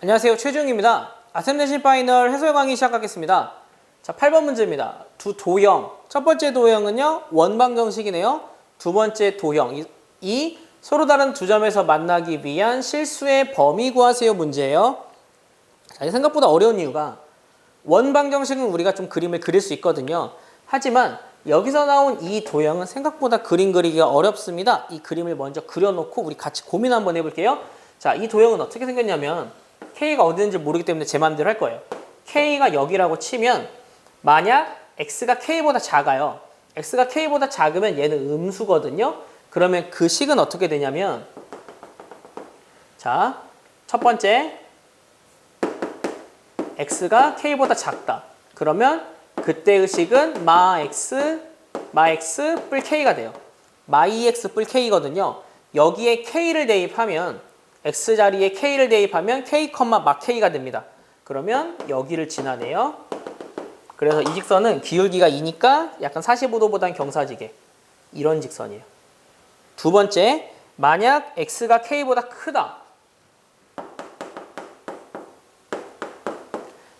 안녕하세요. 최주영입니다. 아셈내신 파이널 해설 강의 시작하겠습니다. 자, 8번 문제입니다. 두 도형. 첫 번째 도형은요, 원방정식이네요. 두 번째 도형. 이 서로 다른 두 점에서 만나기 위한 실수의 범위 구하세요 문제예요. 자, 생각보다 어려운 이유가 원방정식은 우리가 좀 그림을 그릴 수 있거든요. 하지만 여기서 나온 이 도형은 생각보다 그림 그리기가 어렵습니다. 이 그림을 먼저 그려놓고 우리 같이 고민 한번 해볼게요. 자, 이 도형은 어떻게 생겼냐면 K가 어디인지 모르기 때문에 제 마음대로 할 거예요. K가 여기라고 치면 만약 X가 K보다 작아요. X가 K보다 작으면 얘는 음수거든요. 그러면 그 식은 어떻게 되냐면 자, 첫 번째 X가 K보다 작다. 그러면 그때의 식은 마 X 뿔 K가 돼요. 마 2X 뿔 K거든요. 여기에 K를 대입하면 X 자리에 K를 대입하면 K, 마 K가 됩니다. 그러면 여기를 지나네요. 그래서 이 직선은 기울기가 2니까 약간 45도보다는 경사지게 이런 직선이에요. 두 번째, 만약 X가 K보다 크다.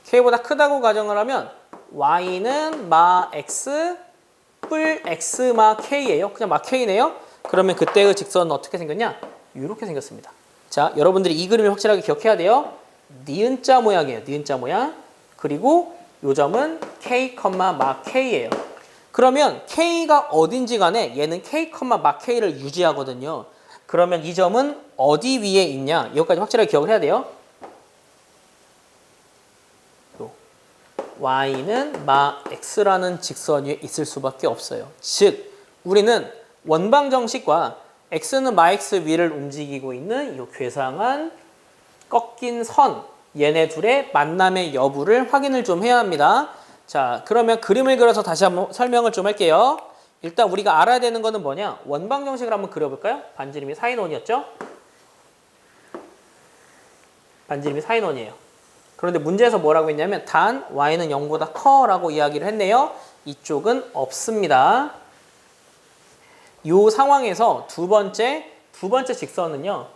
K보다 크다고 가정을 하면 Y는 마 X 뿔 X 마 K예요. 그냥 마 K네요. 그러면 그때의 직선은 어떻게 생겼냐? 이렇게 생겼습니다. 자, 여러분들이 이 그림을 확실하게 기억해야 돼요. 니은자 모양이에요. 니은자 모양. 그리고 요 점은 K, 마 K예요. 그러면 K가 어딘지 간에 얘는 K, 마 K를 유지하거든요. 그러면 이 점은 어디 위에 있냐? 이것까지 확실하게 기억을 해야 돼요. Y는 마 X라는 직선 위에 있을 수밖에 없어요. 즉, 우리는 원방정식과 X는 마 X 위를 움직이고 있는 이 괴상한 꺾인 선, 얘네 둘의 만남의 여부를 확인을 좀 해야 합니다. 자, 그러면 그림을 그려서 다시 한번 설명을 좀 할게요. 일단 우리가 알아야 되는 거는 뭐냐? 원방정식을 한번 그려볼까요? 반지름이 4인원이었죠? 반지름이 4인원이에요. 그런데 문제에서 뭐라고 했냐면 단 Y는 0보다 커라고 이야기를 했네요. 이쪽은 없습니다. 이 상황에서 두 번째 직선은요.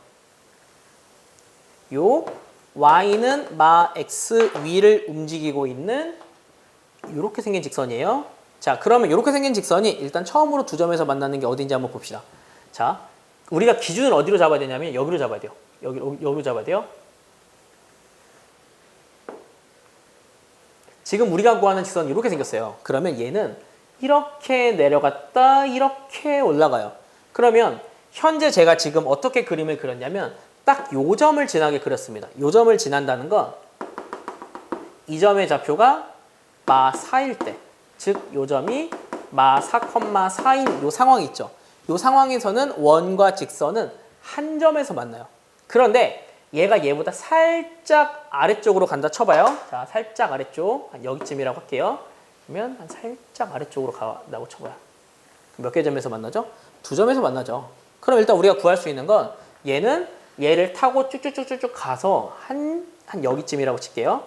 요 Y는 마 X 위를 움직이고 있는 이렇게 생긴 직선이에요. 자, 그러면 이렇게 생긴 직선이 일단 처음으로 두 점에서 만나는 게 어딘지 한번 봅시다. 자, 우리가 기준을 어디로 잡아야 되냐면 여기로 잡아야 돼요. 여기로 잡아야 돼요. 지금 우리가 구하는 직선이 이렇게 생겼어요. 그러면 얘는 이렇게 내려갔다 이렇게 올라가요. 그러면 현재 제가 지금 어떻게 그림을 그렸냐면 딱 요 점을 지나게 그렸습니다. 요 점을 지난다는 건 이 점의 좌표가 마 4일 때, 즉 요 점이 마 4, 4인 요 상황이 있죠. 요 상황에서는 원과 직선은 한 점에서 만나요. 그런데 얘가 얘보다 살짝 아래쪽으로 간다 쳐봐요. 자, 살짝 아래쪽, 한 여기쯤이라고 할게요. 그러면 한 살짝 아래쪽으로 간다고 쳐봐요. 몇 개 점에서 만나죠? 두 점에서 만나죠. 그럼 일단 우리가 구할 수 있는 건 얘는 얘를 타고 쭉쭉쭉쭉 가서 한 여기쯤이라고 칠게요.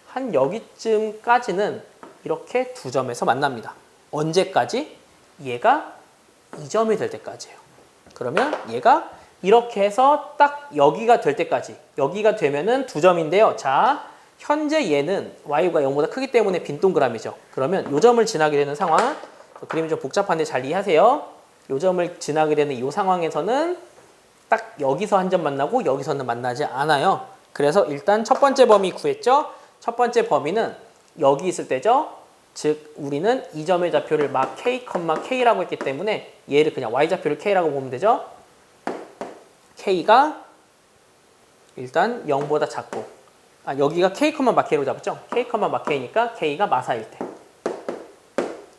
한 여기쯤까지는 이렇게 두 점에서 만납니다. 언제까지? 얘가 이 점이 될 때까지예요. 그러면 얘가 이렇게 해서 딱 여기가 될 때까지, 여기가 되면은 두 점인데요. 자, 현재 얘는 Y가 0보다 크기 때문에 빈 동그라미죠. 그러면 요 점을 지나게 되는 상황, 그림이 좀 복잡한데 잘 이해하세요. 요 점을 지나게 되는 이 상황에서는 딱 여기서 한 점 만나고 여기서는 만나지 않아요. 그래서 일단 첫 번째 범위 구했죠. 첫 번째 범위는 여기 있을 때죠. 즉 우리는 이 점의 좌표를 막 K, K라고 했기 때문에 얘를 그냥 Y좌표를 K라고 보면 되죠. K가 일단 0보다 작고, 여기가 K, 마 K로 잡았죠. K, 마 K니까 K가 마 4일 때.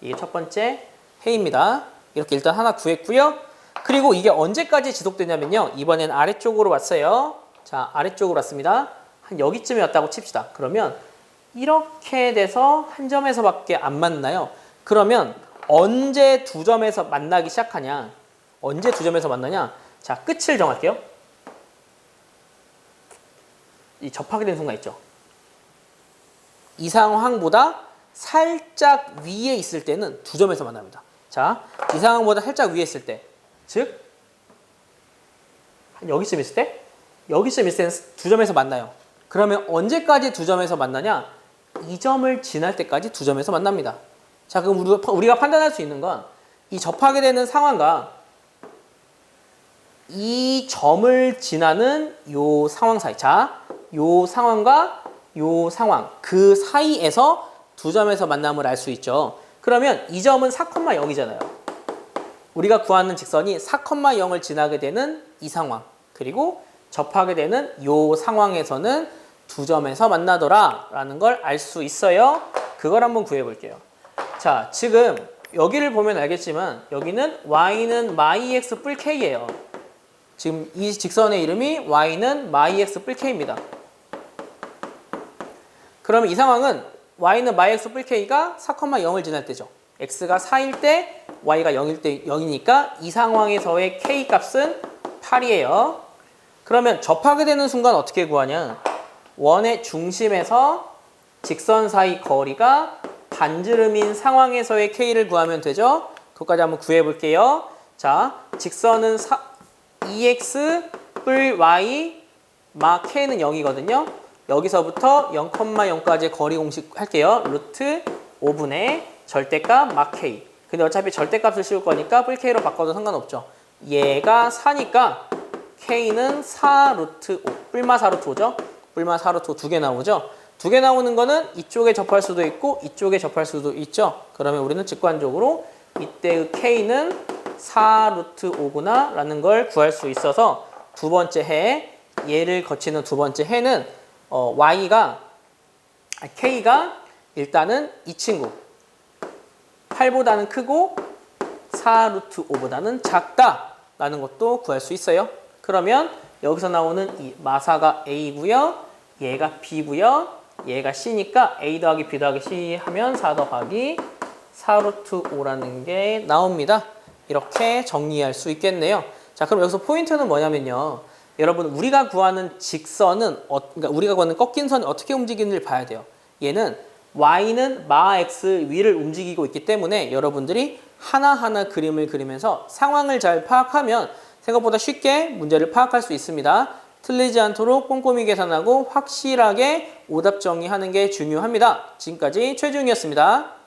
이게 첫 번째 해입니다. 이렇게 일단 하나 구했고요. 그리고 이게 언제까지 지속되냐면요. 이번엔 아래쪽으로 왔어요. 자, 아래쪽으로 왔습니다. 한 여기쯤에 왔다고 칩시다. 그러면 이렇게 돼서 한 점에서밖에 안 만나요. 그러면 언제 두 점에서 만나기 시작하냐? 언제 두 점에서 만나냐? 자, 끝을 정할게요. 이 접하게 된 순간 있죠. 이 상황보다 살짝 위에 있을 때는 두 점에서 만납니다. 자, 이 상황보다 살짝 위에 있을 때, 즉 한 여기쯤 있을 때, 여기쯤 있을 때는 두 점에서 만나요. 그러면 언제까지 두 점에서 만나냐? 이 점을 지날 때까지 두 점에서 만납니다. 자, 그럼 우리가 판단할 수 있는 건 이 접하게 되는 상황과 이 점을 지나는 요 상황 사이. 자, 요 상황과 요 상황. 그 사이에서 두 점에서 만남을 알 수 있죠. 그러면 이 점은 4,0이잖아요. 우리가 구하는 직선이 4,0을 지나게 되는 이 상황. 그리고 접하게 되는 요 상황에서는 두 점에서 만나더라 라는 걸 알 수 있어요. 그걸 한번 구해 볼게요. 자, 지금 여기를 보면 알겠지만 여기는 y는 myx 뿔 k예요. 지금 이 직선의 이름이 y는 myx 뿔 k입니다. 그러면 이 상황은 y는 myx 뿔 k가 4,0을 지날 때죠. x가 4일 때 y가 0일 때 0이니까 이 상황에서의 k 값은 8이에요. 그러면 접하게 되는 순간 어떻게 구하냐? 원의 중심에서 직선 사이 거리가 반지름인 상황에서의 k를 구하면 되죠. 그것까지 한번 구해 볼게요. 자, 직선은 2x 뿔 y 마 k는 0이거든요. 여기서부터 0,0까지 거리 공식 할게요. 루트 5분의 절대값 마 k. 근데 어차피 절대값을 씌울 거니까 뿔 k로 바꿔도 상관없죠. 얘가 4니까 k는 4 루트 5. 뿔마 4 루트 5죠. 뿔마 4 루트 5 두 개 나오죠. 두 개 나오는 거는 이쪽에 접할 수도 있고 이쪽에 접할 수도 있죠. 그러면 우리는 직관적으로 이때의 k는 4 루트 5구나 라는 걸 구할 수 있어서 두 번째 해, 얘를 거치는 두 번째 해는 k가 일단은 이 친구 8보다는 크고 4 루트 5보다는 작다 라는 것도 구할 수 있어요. 그러면 여기서 나오는 이 마사가 a고요, 얘가 b고요, 얘가 c니까 a 더하기 b 더하기 c 하면 4 더하기 4 루트 5라는 게 나옵니다. 이렇게 정리할 수 있겠네요. 자, 그럼 여기서 포인트는 뭐냐면요. 여러분, 우리가 구하는 직선은, 그러니까 우리가 구하는 꺾인 선이 어떻게 움직이는지를 봐야 돼요. 얘는 y는 마 x 위를 움직이고 있기 때문에 여러분들이 하나하나 그림을 그리면서 상황을 잘 파악하면 생각보다 쉽게 문제를 파악할 수 있습니다. 틀리지 않도록 꼼꼼히 계산하고 확실하게 오답 정리하는 게 중요합니다. 지금까지 최지웅이었습니다.